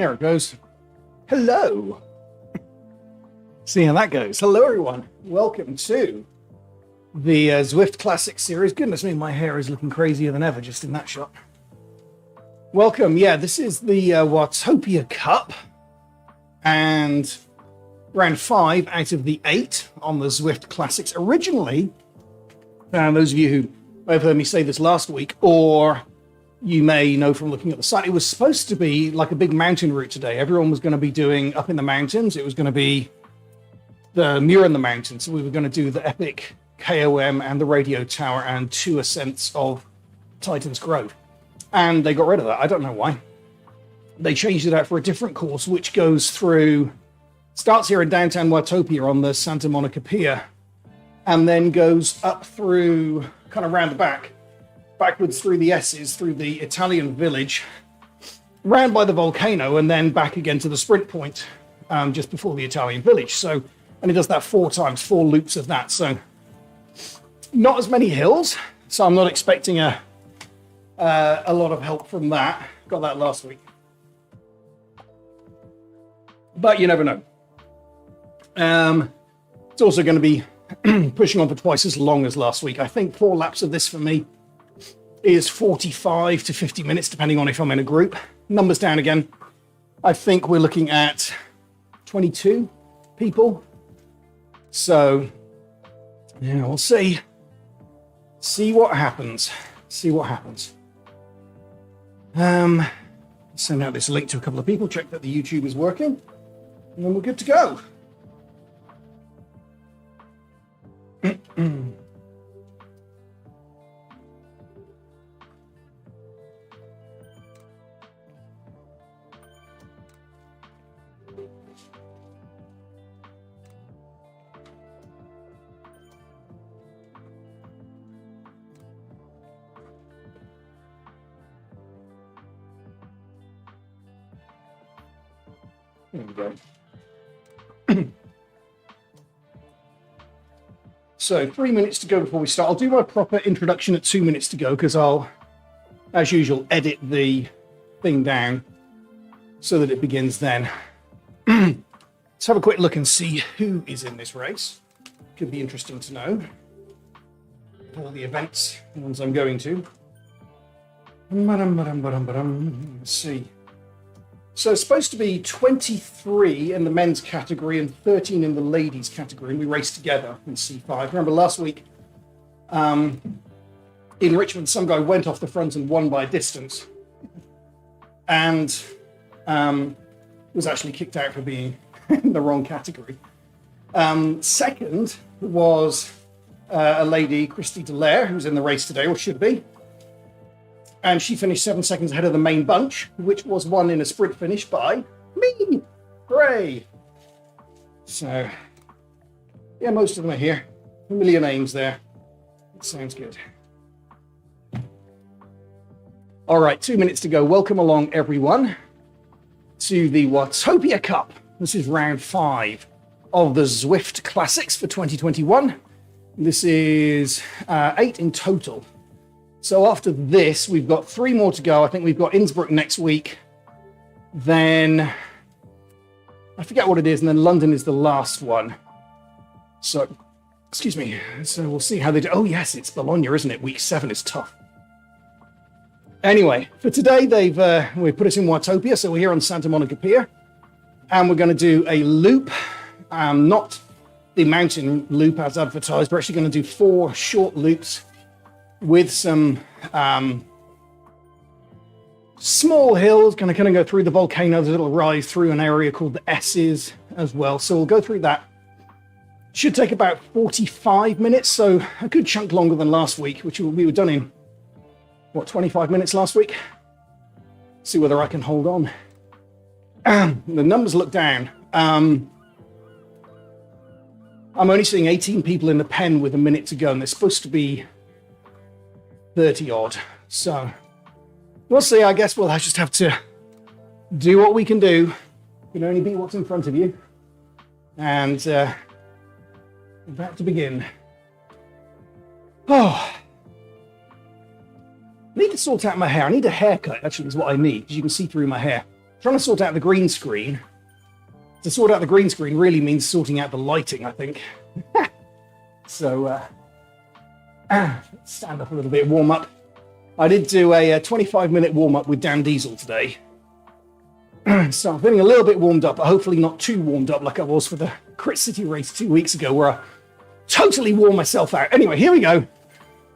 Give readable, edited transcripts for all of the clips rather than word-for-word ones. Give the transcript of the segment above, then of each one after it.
There it goes. Hello. See how that goes. Hello, everyone. Welcome to the Zwift Classic Series. Goodness me, my hair is looking crazier than ever just in that shot. Welcome. Yeah, this is the Watopia Cup. And round 5 out of the 8 on the Zwift Classics. Originally, those of you who may have heard me say this last week, or you may know from looking at the site, it was supposed to be like a big mountain route today. Everyone was going to be doing up in the mountains. It was going to be the Muir in the mountains. So we were going to do the epic KOM and the radio tower and 2 ascents of Titan's Grove. And they got rid of that. I don't know why. They changed it out for a different course, which goes through, starts here in downtown Watopia on the Santa Monica Pier, and then goes up through, kind of round the back, backwards through the S's, through the Italian village, round by the volcano, and then back again to the sprint point just before the Italian village. So, and it does that 4 times, 4 loops of that. So not as many hills, so I'm not expecting a lot of help from that. Got that last week. But you never know. It's also going to be pushing on for twice as long as last week. I think 4 laps of this for me is 45 to 50 minutes, depending on if I'm in a group. Numbers down again. I think we're looking at 22 people. So, yeah, we'll see. See what happens. See what happens. Send out this link to a couple of people, check that the YouTube is working, and then we're good to go. There we go. So 3 minutes to go before we start. I'll do my proper introduction at 2 minutes to go because I'll, as usual, edit the thing down so that it begins then. Let's have a quick look and see who is in this race. Could be interesting to know. All the events, the ones I'm going to. Let's see. So it's supposed to be 23 in the men's category and 13 in the ladies category, and we raced together in C5. Remember last week in Richmond, some guy went off the front and won by a distance, and was actually kicked out for being in the wrong category. Second was a lady, Christy Dallaire, who's in the race today, or should be. And she finished 7 seconds ahead of the main bunch, which was won in a sprint finish by me. Hooray! So, yeah, most of them are here. Familiar names there. That sounds good. All right, 2 minutes to go. Welcome along, everyone, to the Watopia Cup. This is round 5 of the Zwift Classics for 2021. This is 8 in total. So after this, we've got 3 more to go. I think we've got Innsbruck next week. Then, I forget what it is, and then London is the last one. So, excuse me. So we'll see how they do. Oh yes, it's Bologna, isn't it? Week 7 is tough. Anyway, for today, we put us in Watopia, so we're here on Santa Monica Pier. And we're going to do a loop, not the mountain loop as advertised. We're actually going to do 4 short loops with some small hills, going to kind of go through the volcano. There's a little rise through an area called the S's as well. So we'll go through that. Should take about 45 minutes, so a good chunk longer than last week, which we were done in, 25 minutes last week? See whether I can hold on. The numbers look down. I'm only seeing 18 people in the pen with a minute to go, and there's supposed to be 30 odd. So we'll see. I guess we'll just have to do what we can do. You can only be what's in front of you. And about to begin. Oh, I need to sort out my hair. I need a haircut, actually, is what I need, because you can see through my hair. Trying to sort out the green screen. To sort out the green screen really means sorting out the lighting, I think. So, let's stand up a little bit, warm up. I did do a 25-minute warm-up with Dan Diesel today. So I'm feeling a little bit warmed up, but hopefully not too warmed up like I was for the Crit City race 2 weeks ago, where I totally wore myself out. Anyway, here we go.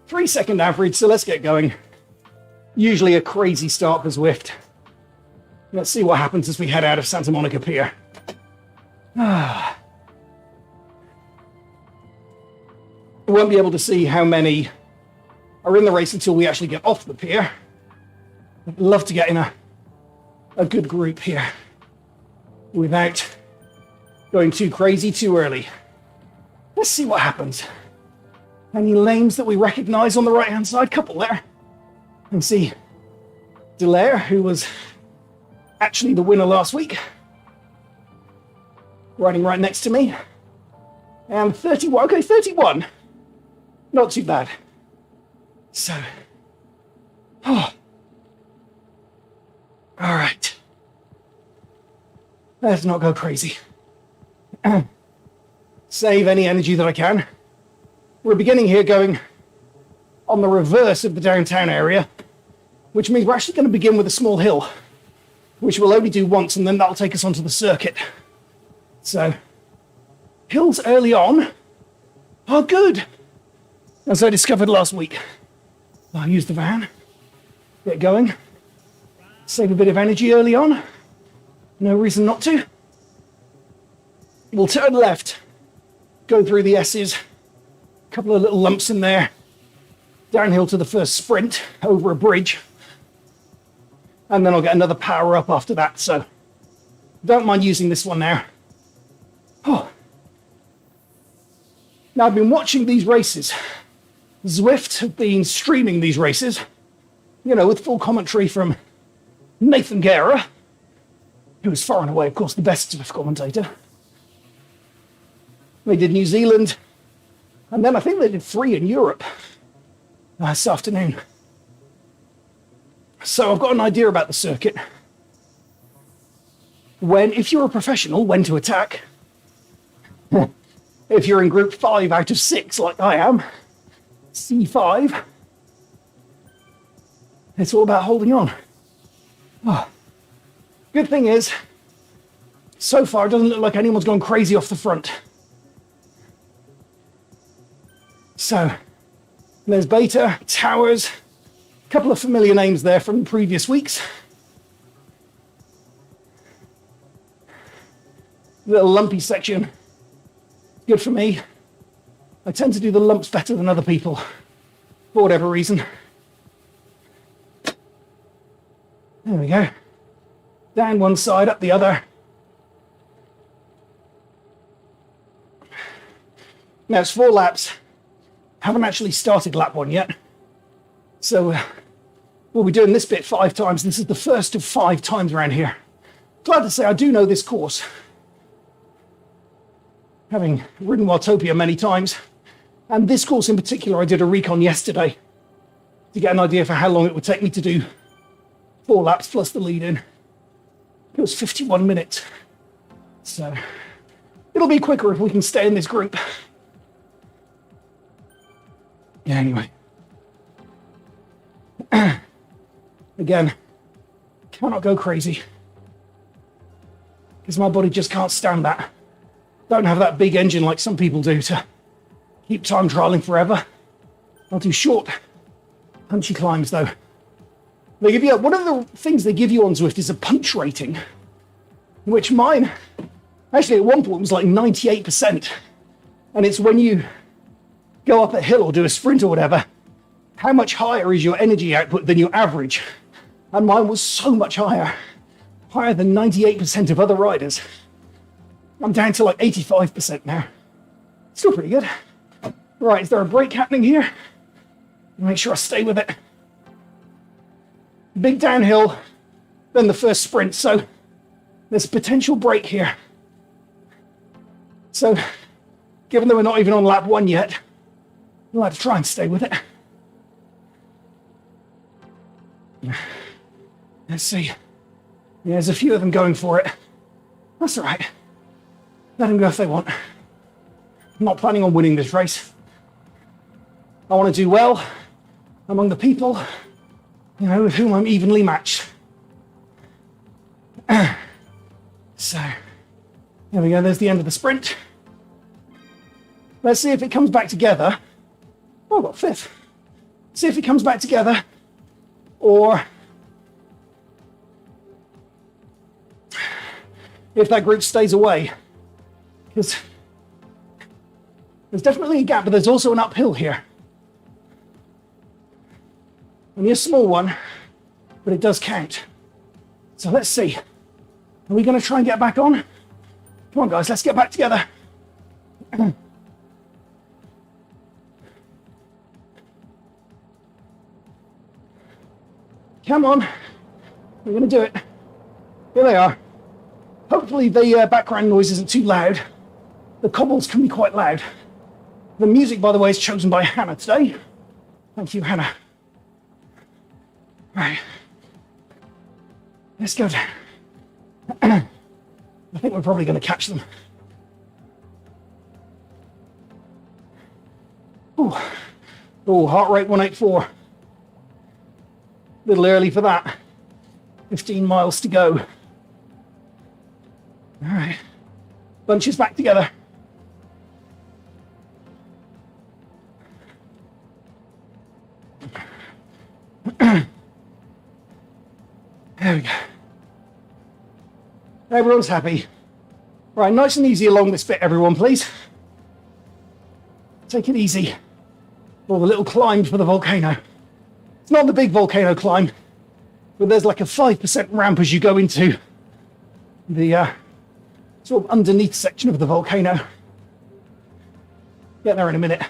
3-second average, so let's get going. Usually a crazy start for Zwift. Let's see what happens as we head out of Santa Monica Pier. I won't be able to see how many are in the race until we actually get off the pier. I'd love to get in a good group here without going too crazy too early. Let's see what happens. Any lanes that we recognize on the right-hand side? Couple there. And see Delaire, who was actually the winner last week, riding right next to me. And 31, okay, 31. Not too bad. So, all right. Let's not go crazy. Save any energy that I can. We're beginning here going on the reverse of the downtown area, which means we're actually going to begin with a small hill, which we'll only do once, and then that'll take us onto the circuit. So, hills early on are good, as I discovered last week. I'll use the van, get going, save a bit of energy early on. No reason not to. We'll turn left, go through the S's, a couple of little lumps in there, downhill to the first sprint over a bridge, and then I'll get another power up after that, so don't mind using this one now. Oh. Now, I've been watching these races. Zwift have been streaming these races, you know, with full commentary from Nathan Guerra, who is far and away, of course, the best Zwift commentator. They did New Zealand, and then I think they did 3 in Europe this afternoon. So I've got an idea about the circuit. If you're a professional, when to attack. If you're in group 5 out of 6, like I am, C5, it's all about holding on. Oh. Good thing is, so far it doesn't look like anyone's gone crazy off the front. So, there's Beta, Towers, a couple of familiar names there from the previous weeks. Little lumpy section. Good for me. I tend to do the lumps better than other people, for whatever reason. There we go. Down one side, up the other. Now it's 4 laps. Haven't actually started lap 1 yet. So we'll be doing this bit 5 times. This is the first of 5 times around here. Glad to say I do know this course, having ridden Watopia many times. And this course in particular, I did a recon yesterday to get an idea for how long it would take me to do 4 laps plus the lead-in. It was 51 minutes. So it'll be quicker if we can stay in this group. Yeah, anyway. Again, cannot go crazy, because my body just can't stand that. Don't have that big engine like some people do to keep time trialing forever. I'll do short, punchy climbs though. They give you, one of the things they give you on Zwift is a punch rating, which mine, actually at one point was like 98%. And it's when you go up a hill or do a sprint or whatever, how much higher is your energy output than your average? And mine was so much higher than 98% of other riders. I'm down to like 85% now. Still pretty good. Right, is there a break happening here? Make sure I stay with it. Big downhill, then the first sprint, so there's a potential break here. So, given that we're not even on lap 1 yet, I'll have to try and stay with it. Let's see. Yeah, there's a few of them going for it. That's all right. Let them go if they want. I'm not planning on winning this race. I want to do well among the people, with whom I'm evenly matched. So, there we go. There's the end of the sprint. Let's see if it comes back together. Oh, I got fifth. See if it comes back together, or if that group stays away. Because there's definitely a gap, but there's also an uphill here. Only a small one, but it does count. So let's see. Are we going to try and get back on? Come on, guys, let's get back together. Come on. We're going to do it. Here they are. Hopefully the background noise isn't too loud. The cobbles can be quite loud. The music, by the way, is chosen by Hannah today. Thank you, Hannah. Right. Let's go down. I think we're probably going to catch them. Oh, heart rate 184. A little early for that. 15 miles to go. All right. Bunches back together. There we go. Everyone's happy. Right, nice and easy along this bit, everyone, please. Take it easy. Or the little climb for the volcano. It's not the big volcano climb, but there's like a 5% ramp as you go into the sort of underneath section of the volcano. Get there in a minute.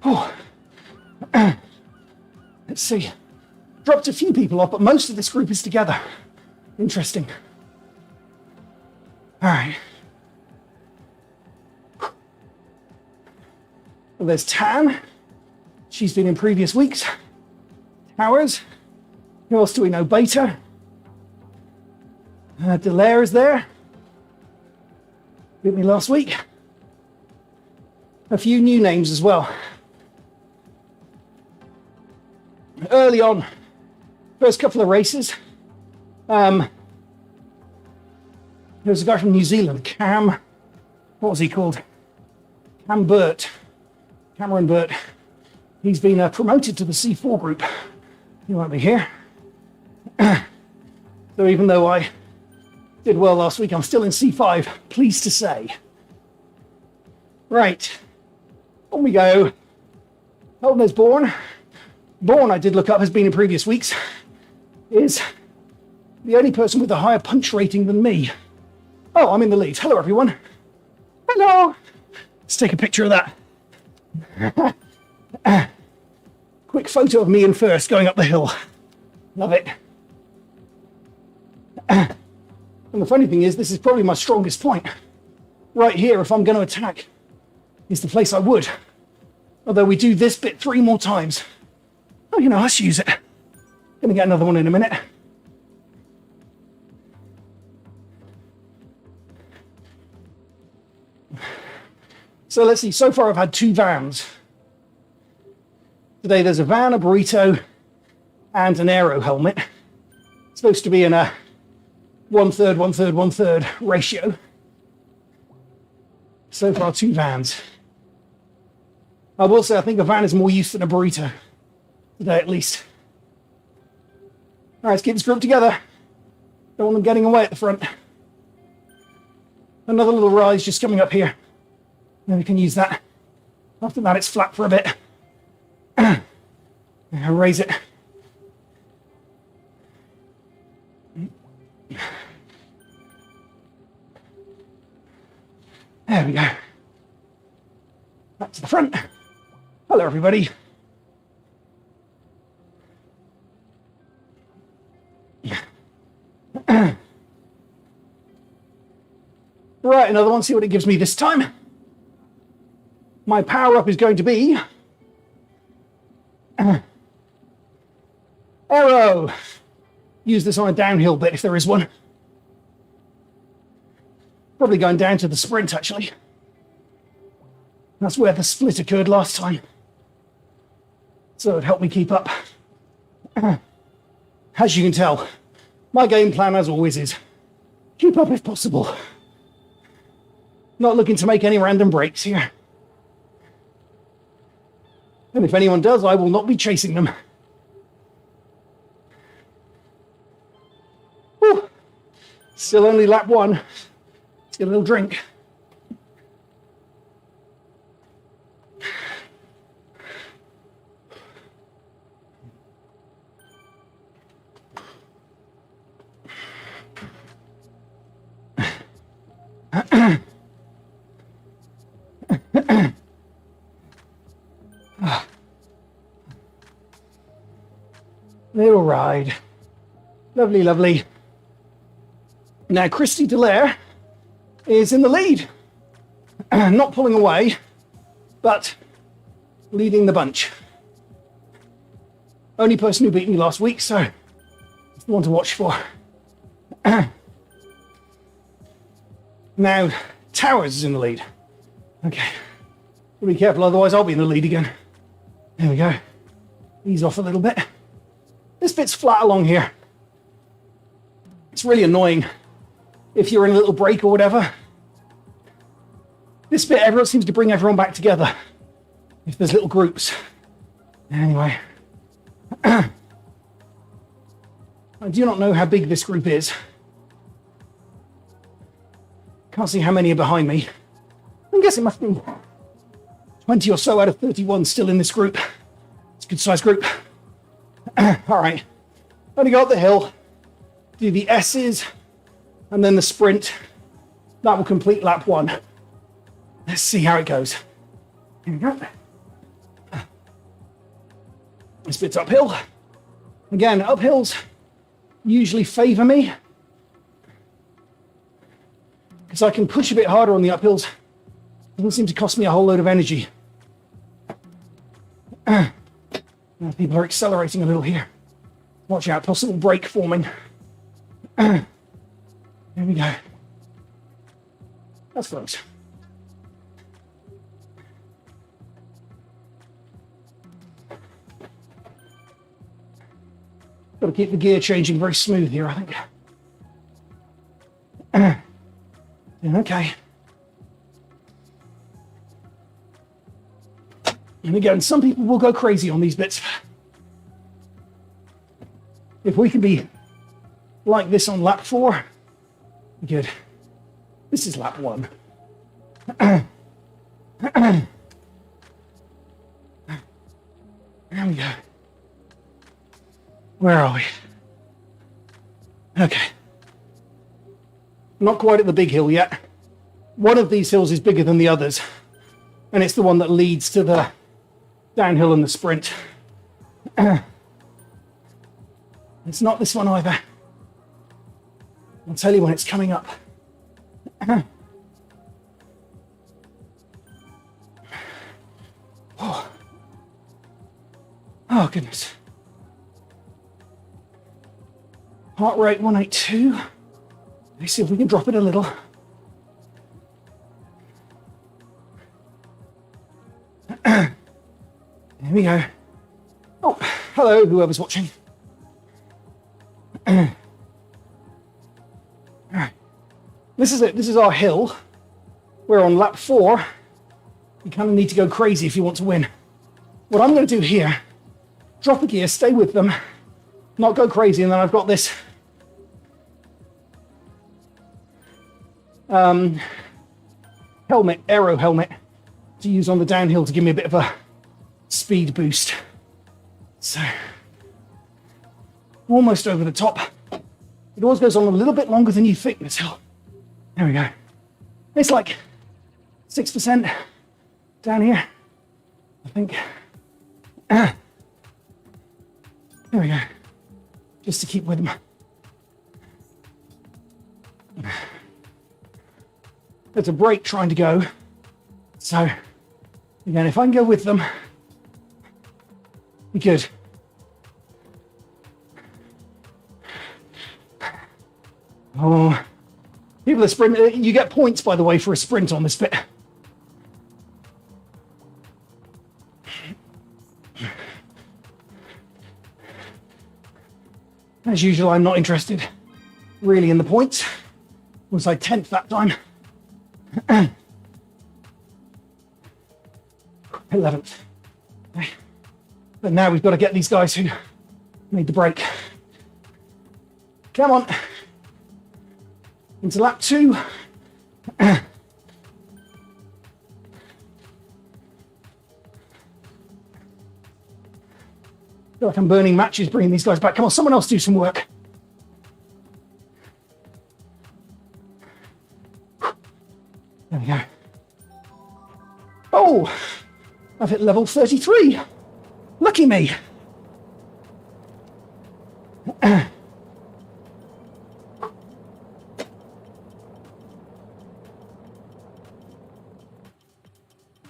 Oh. Let's see. Dropped a few people off, but most of this group is together. Interesting. All right. Well, there's Tan. She's been in previous weeks. Towers. Who else do we know? Beta. Delaire is there. Beat me last week. A few new names as well. Early on, first couple of races, there was a guy from New Zealand, Cam, what was he called? Cameron Burt. He's been promoted to the C4 group. He won't be here. So even though I did well last week, I'm still in C5, pleased to say. Right, on we go. Oh, there's Bourne. Bourne, I did look up, has been in previous weeks, is the only person with a higher punch rating than me. Oh, I'm in the lead. Hello, everyone. Hello. Let's take a picture of that. Quick photo of me in first going up the hill. Love it. And the funny thing is, this is probably my strongest point. Right here, if I'm going to attack, is the place I would. Although we do this bit 3 more times. Oh, let's use it. Gonna get another one in a minute. So let's see, so far I've had 2 vans. Today there's a van, a burrito, and an aero helmet. It's supposed to be in a 1/3, 1/3, 1/3 ratio. So far 2 vans. I will say I think a van is more use than a burrito. Today at least. All right, let's keep this group together. Don't want them getting away at the front. Another little rise just coming up here. Then we can use that. After that, it's flat for a bit. Raise it. There we go. Back to the front. Hello, everybody. Right, another one, see what it gives me this time. My power up is going to be aero. Use this on a downhill bit if there is one. Probably going down to the sprint, actually. That's where the split occurred last time. So it helped me keep up. As you can tell, my game plan, as always, is keep up if possible. Not looking to make any random breaks here. And if anyone does, I will not be chasing them. Whew. Still only lap 1. Let's get a little drink. Little ride. Lovely, lovely. Now, Christy Dallaire is in the lead. Not pulling away, but leading the bunch. Only person who beat me last week, so it's the one to watch for. Now, Towers is in the lead. Okay. Be careful, otherwise I'll be in the lead again. There we go. Ease off a little bit. This bit's flat along here. It's really annoying if you're in a little break or whatever. This bit, everyone seems to bring everyone back together if there's little groups. Anyway. I do not know how big this group is. Can't see how many are behind me. I guess it must be 20 or so out of 31 still in this group. It's a good sized group. All right. Only go up the hill, do the S's, and then the sprint. That will complete lap 1. Let's see how it goes. Here we go. This bit's uphill. Again, uphills usually favor me because I can push a bit harder on the uphills. Doesn't seem to cost me a whole load of energy. Now people are accelerating a little here. Watch out, possible brake forming. There we go. That's close. Got to keep the gear changing very smooth here, I think. Okay. And again, some people will go crazy on these bits. If we can be like this on lap 4, good. This is lap 1. There we go. Where are we? Okay. Not quite at the big hill yet. One of these hills is bigger than the others, and it's the one that leads to the downhill and the sprint. It's not this one either. I'll tell you when it's coming up. Oh, goodness. Heart rate 182. Let's see if we can drop it a little. There we go. Oh, hello, whoever's watching. All right. This is it. This is our hill. We're on lap 4. You kind of need to go crazy if you want to win. What I'm going to do here, drop a gear, stay with them, not go crazy, and then I've got this helmet, aero helmet, to use on the downhill to give me a bit of a speed boost. So, almost over the top. It always goes on a little bit longer than you think, this hill. There we go. It's like 6% down here, I think. There we go. Just to keep with them. There's a break trying to go. So, again, if I can go with them, be good. Oh, people are sprinting. You get points, by the way, for a sprint on this bit. As usual, I'm not interested really in the points. Was I 10th that time? 11th. Okay. But now we've got to get these guys who made the break. Come on. Into lap 2. I feel like I'm burning matches bringing these guys back. Come on, someone else do some work. There we go. Oh, I've hit level 33. Lucky me.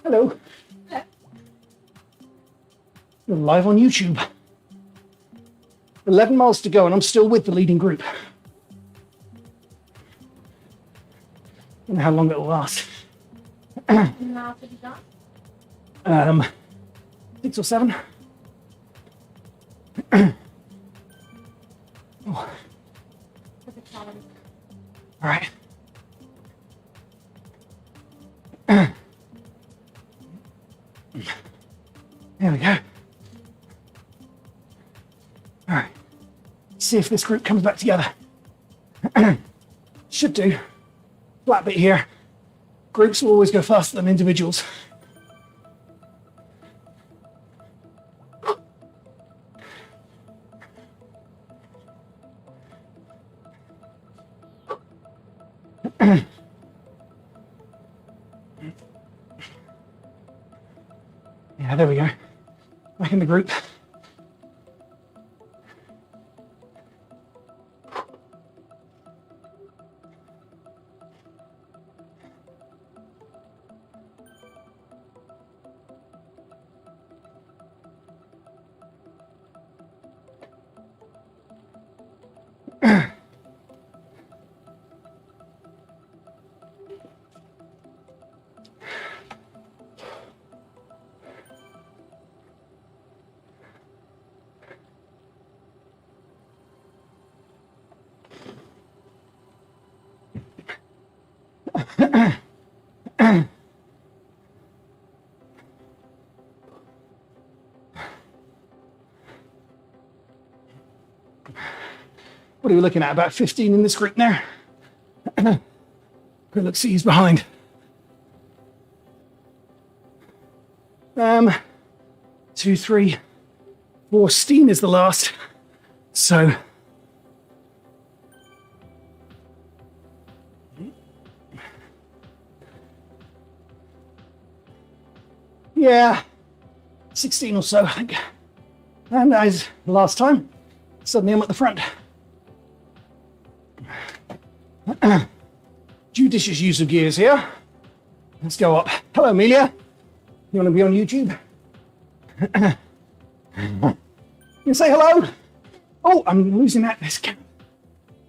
Hello. You're live on YouTube. 11 miles to go and I'm still with the leading group. Don't know how long it'll last. How many miles have you done? 6 or 7. Oh. All right. There we go. All right. See if this group comes back together. Should do. Flat bit here. Groups will always go faster than individuals. Yeah, there we go. Back in the group. What are we looking at? About 15 in this group now. Quick look, see who's behind. 2, 3, 4. Steen is the last. So yeah, 16 or so, I think. And as last time, suddenly I'm at the front. Judicious use of gears here. Let's go up. Hello, Amelia. You want to be on YouTube? You say hello? Oh, I'm losing that. This got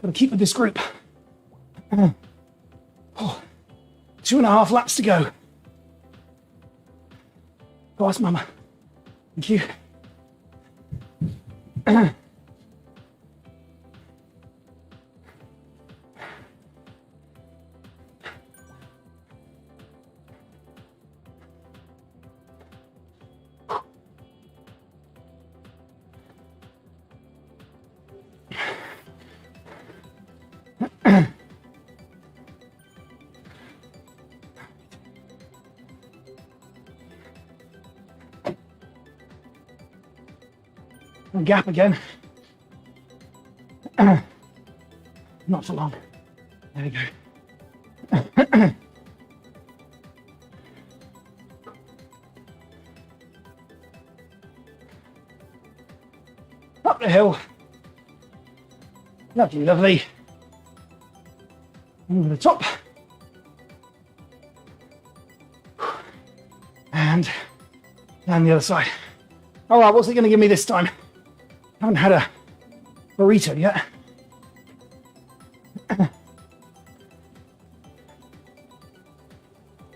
to keep with this group. Oh, 2.5 laps to go. Go ask Mama. Thank you. A gap again. Not for long. There we go. Up the hill. Lovely, lovely. Over the top. And down the other side. All right, what's it going to give me this time? Haven't had a burrito yet.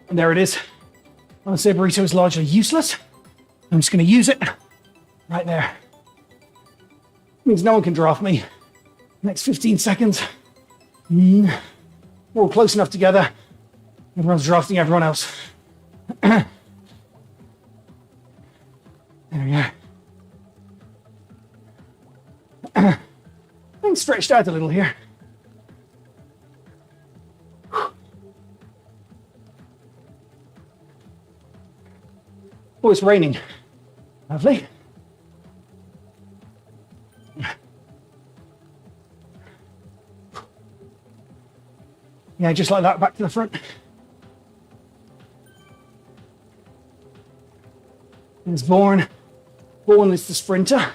And there it is. I say burrito is largely useless. I'm just going to use it right there. Means no one can draft me. Next 15 seconds. We're all close enough together. Everyone's drafting everyone else. There we go. I'm stretched out a little here. Oh, it's raining. Lovely. Yeah, just like that, back to the front. There's Bourne. Bourne is the sprinter.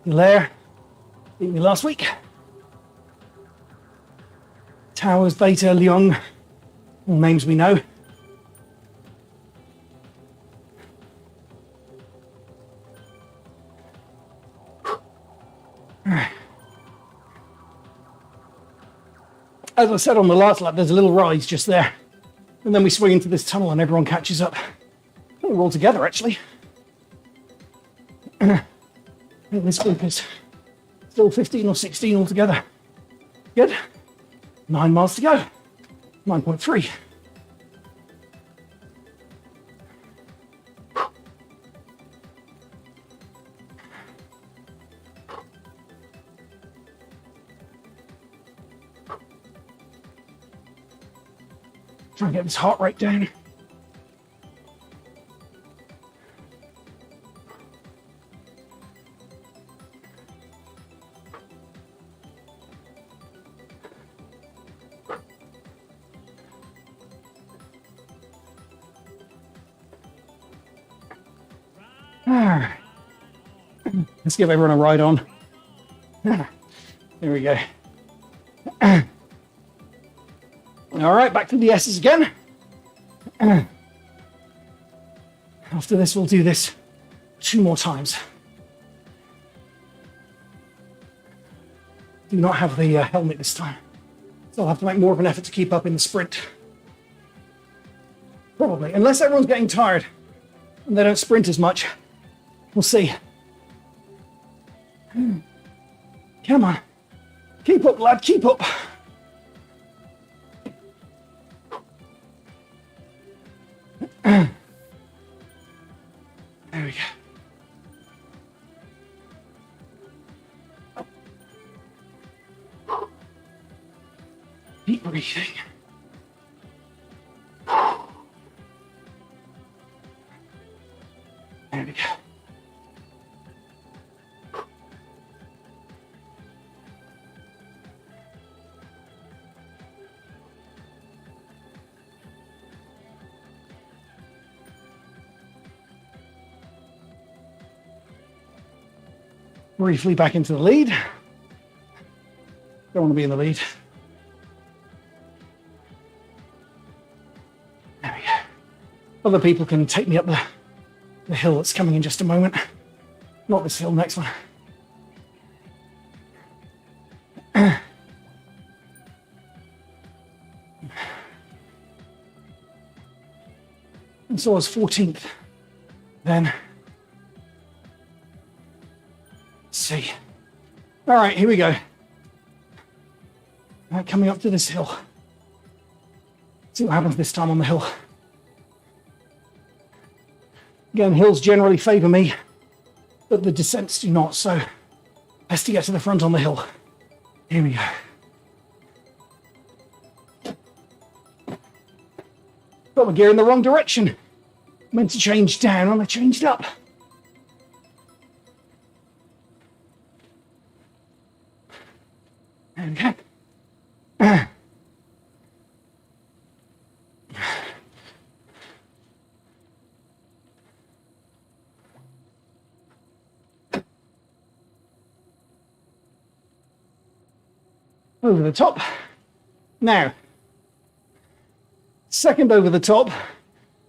Hilaire beat me last week. Towers, Beta, Leong, all names we know. As I said on the last lap, there's a little rise just there. And then we swing into this tunnel and everyone catches up. I think we're all together, actually. This group is still 15 or 16 altogether. Good. 9 miles to go. 9.3. Try and get this heart rate down. Let's give everyone a ride on. There we go. All right, back to the S's again. After this, we'll do this 2 more times. Do not have the helmet this time, so I'll have to make more of an effort to keep up in the sprint. Probably, unless everyone's getting tired and they don't sprint as much. We'll see. Come on. Keep up, lad, keep up. There we go. Deep breathing. There we go. Briefly back into the lead. Don't want to be in the lead. There we go. Other people can take me up the hill that's coming in just a moment. Not this hill, next one. And so I was 14th then. See. All right, here we go. All right, coming up to this hill. See what happens this time on the hill. Again, hills generally favour me, but the descents do not, so best to get to the front on the hill. Here we go. Got my gear in the wrong direction. Meant to change down and I changed up. Okay. Over the top. Now, second over the top.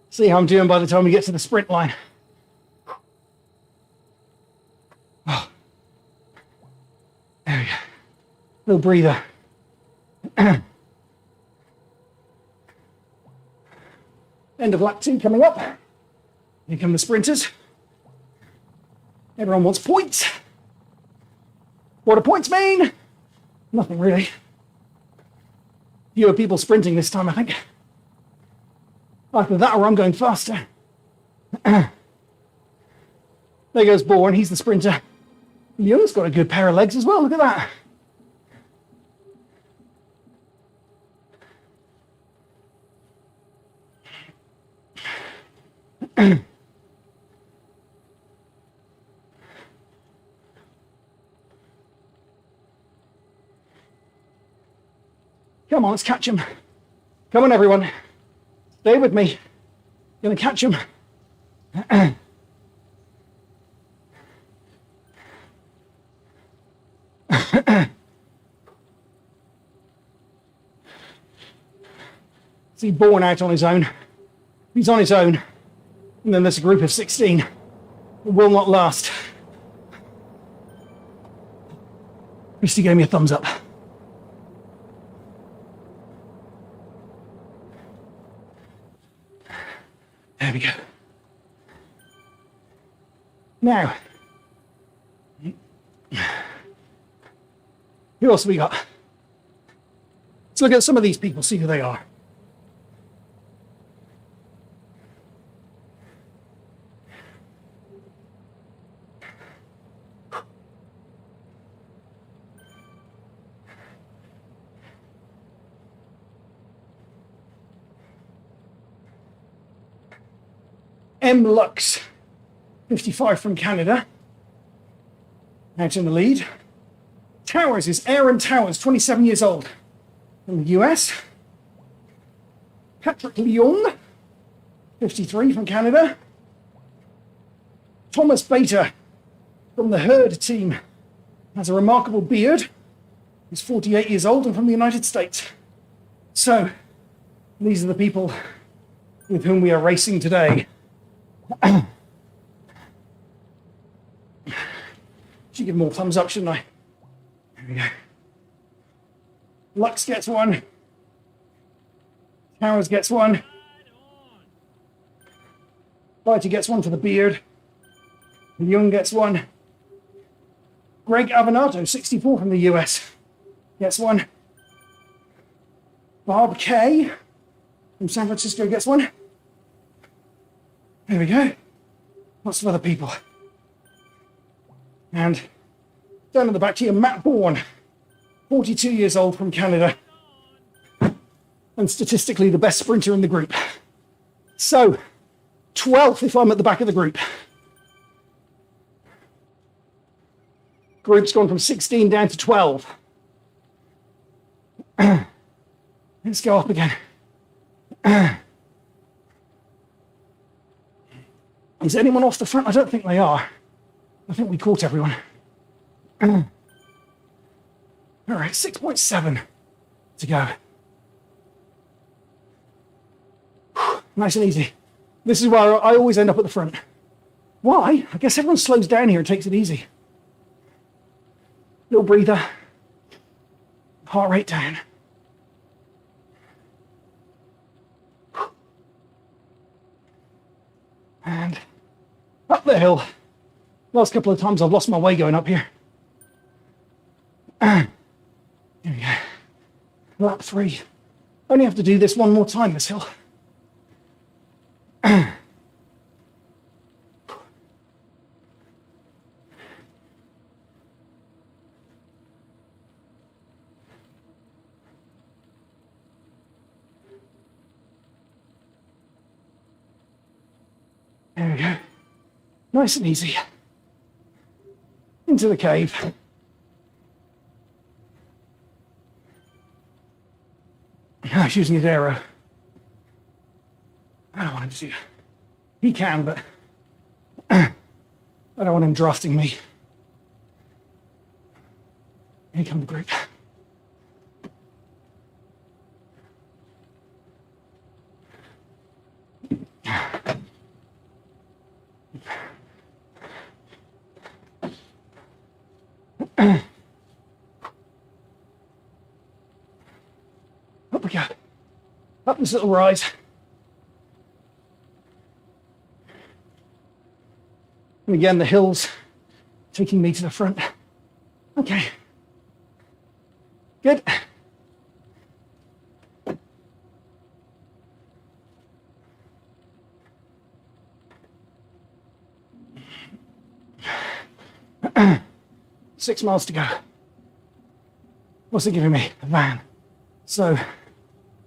See how I'm doing by the time we get to the sprint line. Oh. There we go. Little breather. End of lap 2 coming up. Here come the sprinters. Everyone wants points. What do points mean? Nothing really. Fewer people sprinting this time, I think. Either that or I'm going faster. There goes Bourne, he's the sprinter. Young's got a good pair of legs as well, look at that. Come on, let's catch him. Come on, everyone. Stay with me. Gonna catch him. See Bourne out on his own. He's on his own. And then there's a group of 16. It will not last. Christy gave me a thumbs up. There we go. Now, who else have we got? Let's look at some of these people, see who they are. M. Lux, 55 from Canada, out in the lead. Towers is Aaron Towers, 27 years old, from the US. Patrick Leung, 53 from Canada. Thomas Bater from the Herd team, has a remarkable beard. He's 48 years old and from the United States. So, these are the people with whom we are racing today. Should give more thumbs up, shouldn't I? There we go. Lux gets one. Towers gets one. Fighter gets one for the beard. Young gets one. Greg Avanato, 64 from the US, gets one. Bob Kay from San Francisco gets one. There we go. Lots of other people. And down at the back here, Matt Bourne, 42 years old from Canada. And statistically the best sprinter in the group. So, 12th if I'm at the back of the group. Group's gone from 16 down to 12. Let's go up again. Is anyone off the front? I don't think they are. I think we caught everyone. All right, 6.7 to go. Nice and easy. This is where I always end up at the front. Why? I guess everyone slows down here and takes it easy. Little breather. Heart rate down. And up the hill. Last couple of times I've lost my way going up here. Here we go. Lap 3. Only have to do this one more time, this hill. There we go. Nice and easy. Into the cave. Oh, he's using his arrow. I don't want him to. He can, but I don't want him drafting me. Here come the group. this little rise. And again, the hills taking me to the front. Okay. Good. Six miles to go. What's it giving me? A van. So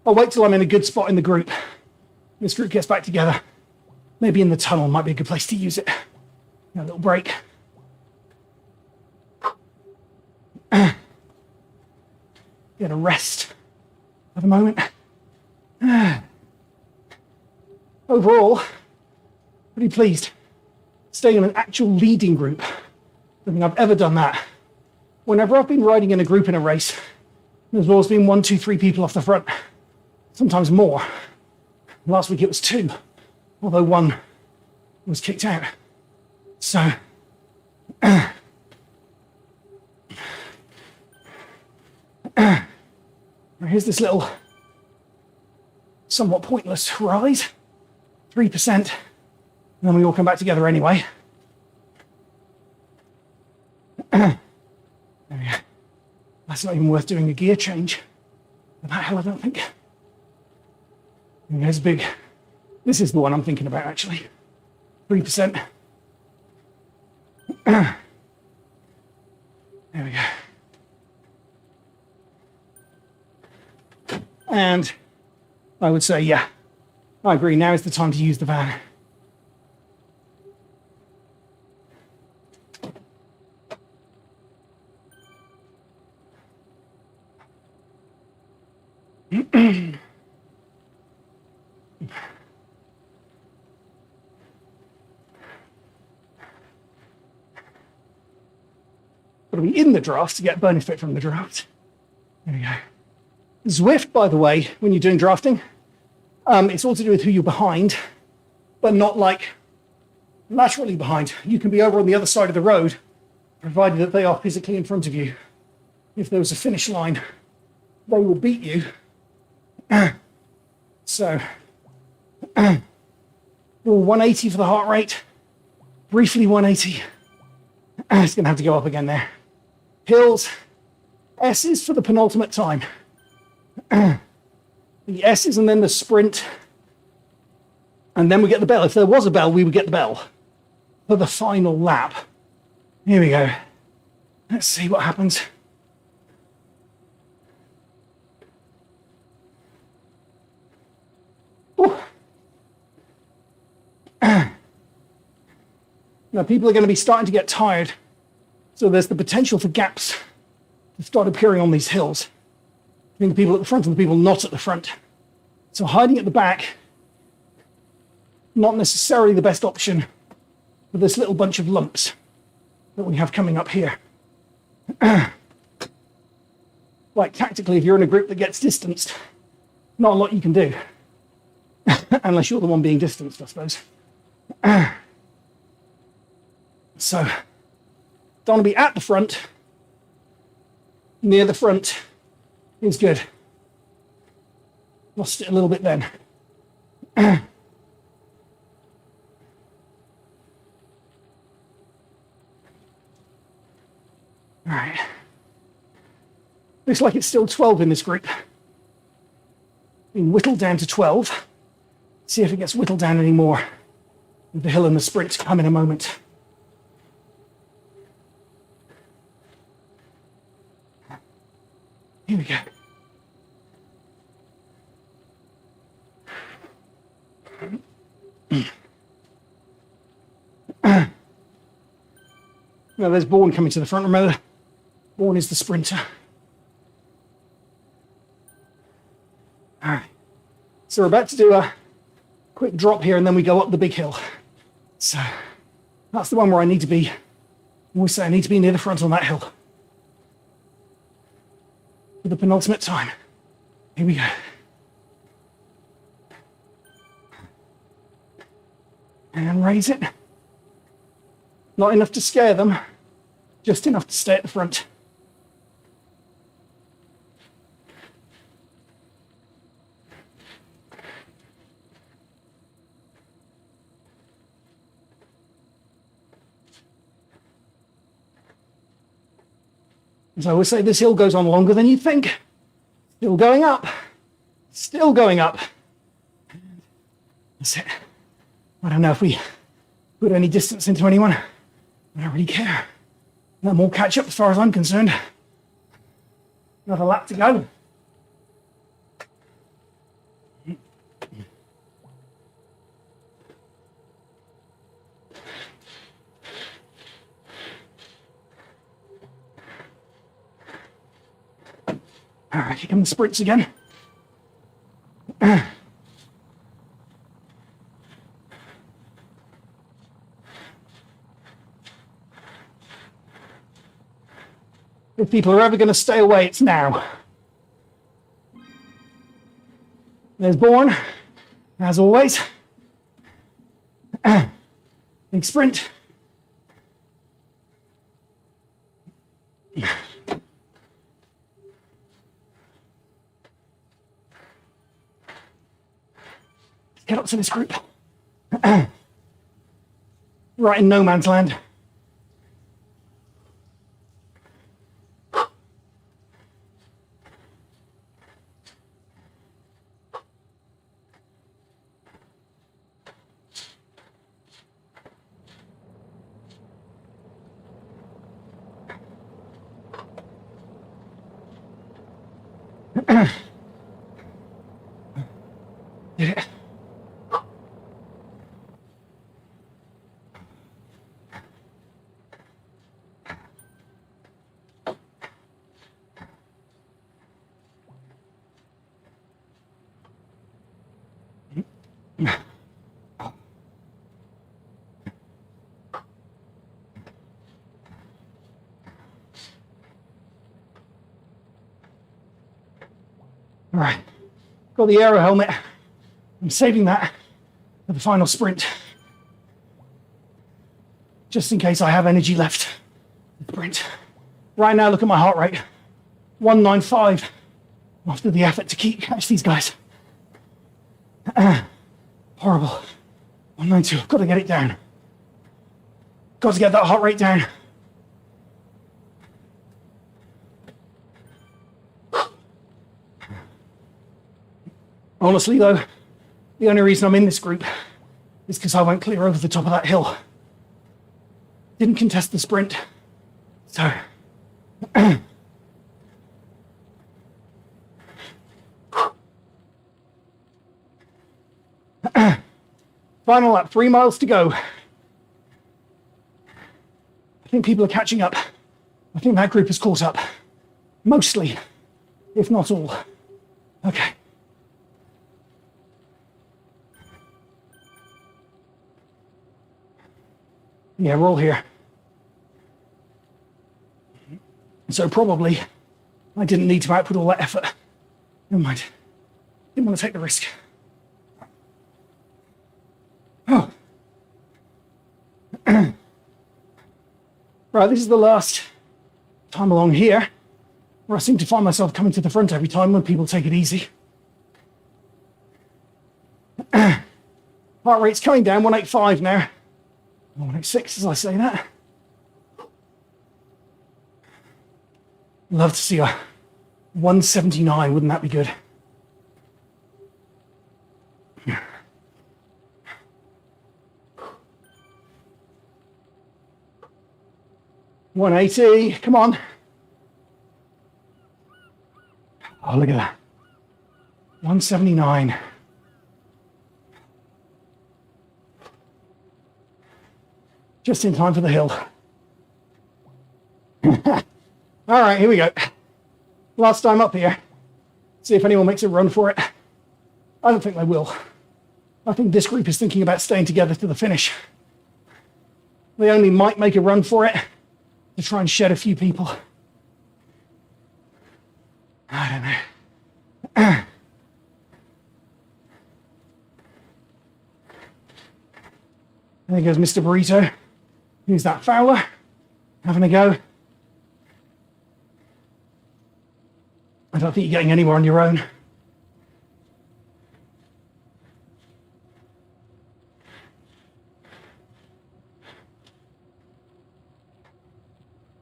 I'll wait till I'm in a good spot in the group. This group gets back together. Maybe in the tunnel might be a good place to use it. A little break. Get a rest for the moment. Overall, pretty pleased. Staying in an actual leading group. I don't think I've ever done that. Whenever I've been riding in a group in a race, there's always been 1, 2, 3 people off the front. Sometimes more. Last week it was 2, although 1 was kicked out. So, here's this little somewhat pointless rise, 3%, and then we all come back together anyway. There we go. That's not even worth doing a gear change for that hill, I don't think. And there's big. This is the one I'm thinking about, actually. 3%. There we go. And I would say, yeah, I agree. Now is the time to use the van. Got to be in the draft to get benefit from the draft. There we go. Zwift, by the way, when you're doing drafting, it's all to do with who you're behind, but not like laterally behind. You can be over on the other side of the road, provided that they are physically in front of you. If there was a finish line, they will beat you. So, 180 for the heart rate, briefly 180. It's going to have to go up again there. Hills, S's for the penultimate time. The S's and then the sprint. And then we get the bell. If there was a bell, we would get the bell for the final lap. Here we go. Let's see what happens. Now, people are going to be starting to get tired, so there's the potential for gaps to start appearing on these hills between the people at the front and the people not at the front. So hiding at the back, not necessarily the best option for this little bunch of lumps that we have coming up here. Like tactically, if you're in a group that gets distanced, not a lot you can do. Unless you're the one being distanced, I suppose. So, don't want to be at the front. Near the front is good. Lost it a little bit then. All right. Looks like it's still 12 in this group. Been whittled down to 12. See if it gets whittled down any more. The hill and the sprint come in a moment. Here we go. Now there's Bourne coming to the front. Remember, Bourne is the sprinter. All right. So we're about to do a quick drop here and then we go up the big hill. So that's the one where I need to be. I always say I need to be near the front on that hill. For the penultimate time. Here we go. And raise it. Not enough to scare them, just enough to stay at the front. As I always say, this hill goes on longer than you think. Still going up. Still going up. That's it. I don't know if we put any distance into anyone. I don't really care. No more catch up as far as I'm concerned. Another lap to go. All right, here come the sprints again. If people are ever going to stay away, it's now. There's Bourne, as always. Big sprint. Get up to this group. Right in no man's land. Did it? All right, got the aero helmet. I'm saving that for the final sprint, just in case I have energy left. Sprint. Right now, look at my heart rate, 195. After the effort to catch these guys. Horrible. 192. Got to get it down. Got to get that heart rate down. Honestly, though, the only reason I'm in this group is because I won't clear over the top of that hill. Didn't contest the sprint, so. Final lap, 3 miles to go. I think people are catching up. I think that group has caught up. Mostly, if not all. Okay. Yeah, we're all here. So probably I didn't need to output all that effort. Never mind. Didn't want to take the risk. Oh. Right, this is the last time along here where I seem to find myself coming to the front every time when people take it easy. Heart rate's coming down, 185 now. 186 as I say that. Love to see a 179, wouldn't that be good? $180, come on. Oh, look at that. 179. Just in time for the hill. All right, here we go. Last time up here. See if anyone makes a run for it. I don't think they will. I think this group is thinking about staying together to the finish. They only might make a run for it to try and shed a few people. I don't know. There goes Mr. Burrito. Who's that, Fowler? Having a go. I don't think you're getting anywhere on your own.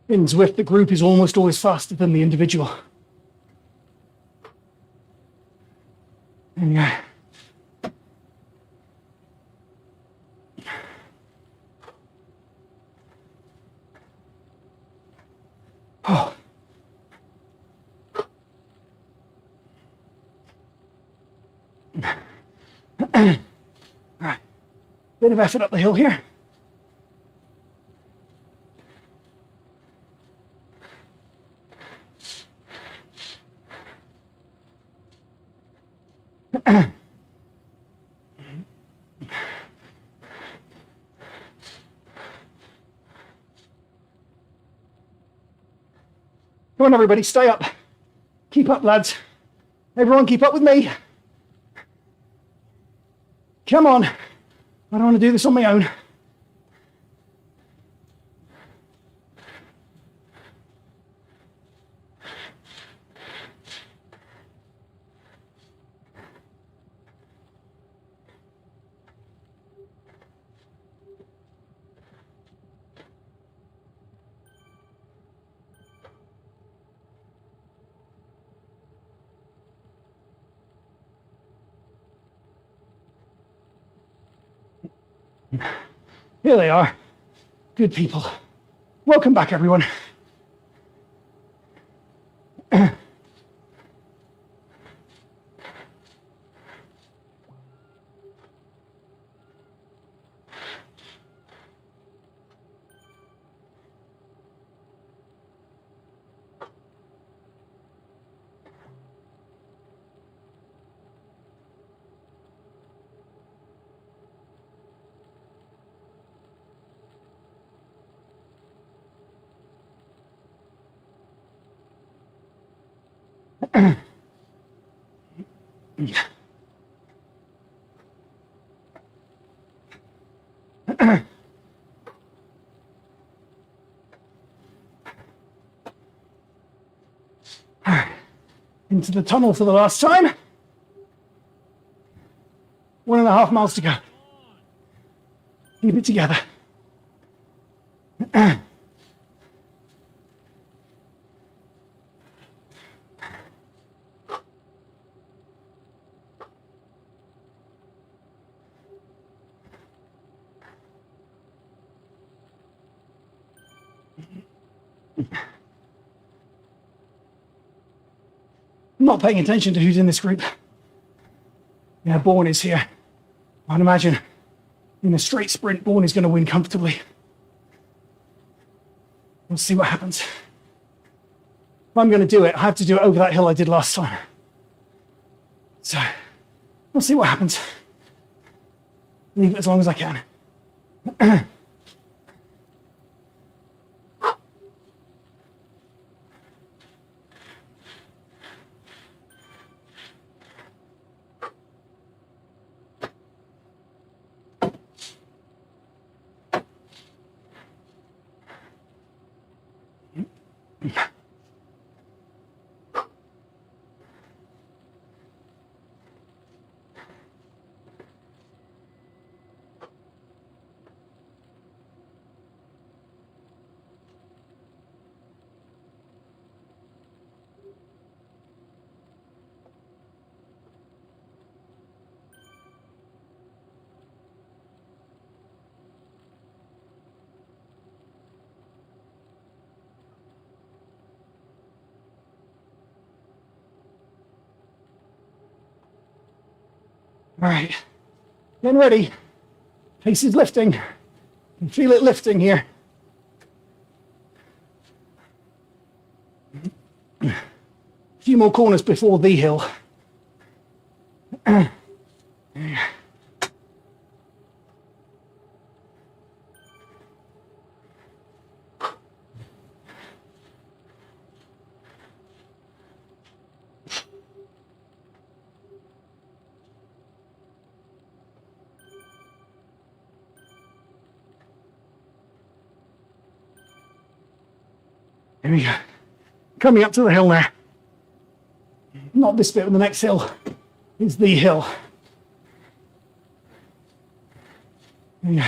In Zwift, the group is almost always faster than the individual. And yeah. Oh. All right. Bit of effort up the hill here. Come on, everybody, stay up. Keep up, lads. Everyone keep up with me. Come on. I don't want to do this on my own. Here they are. Good people. Welcome back, everyone. Into the tunnel for the last time. 1.5 miles to go. Keep it together. I'm not paying attention to who's in this group. Yeah, Bourne is here. I'd imagine in a straight sprint, Bourne is going to win comfortably. We'll see what happens. If I'm going to do it, I have to do it over that hill I did last time. So, we'll see what happens. Leave it as long as I can. All right, getting ready. Pace is lifting. You can feel it lifting here. A few more corners before the hill. Here we go. Coming up to the hill now. Not this bit, but the next hill is the hill. There we go.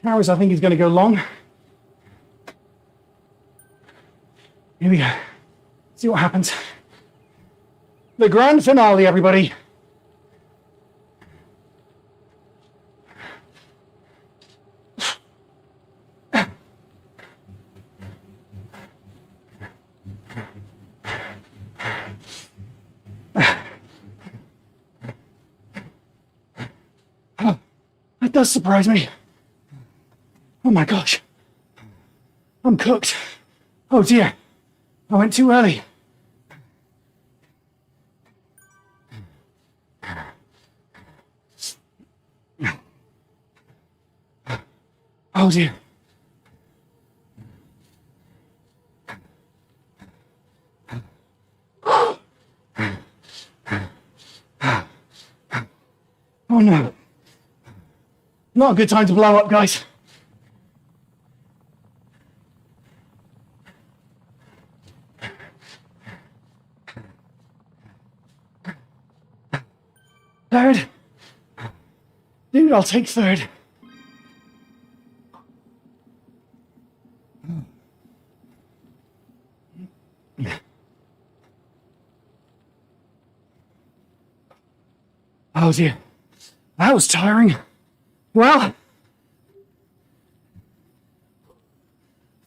Towers, I think, is going to go long. Here we go. See what happens. The grand finale, everybody. That does surprise me. Oh my gosh. I'm cooked. Oh dear. I went too early. Oh dear. Oh no. Not a good time to blow up, guys. Third. Dude, I'll take third. Oh dear. That was tiring. Well,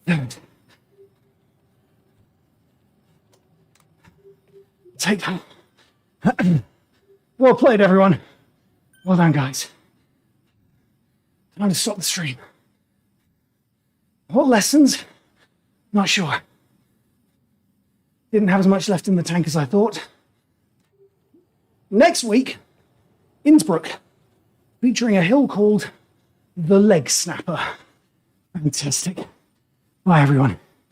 third. Take that. Well played, everyone. Well done, guys. Time to stop the stream. What lessons? Not sure. Didn't have as much left in the tank as I thought. Next week, Innsbruck, featuring a hill called the Leg Snapper. Fantastic. Bye, everyone.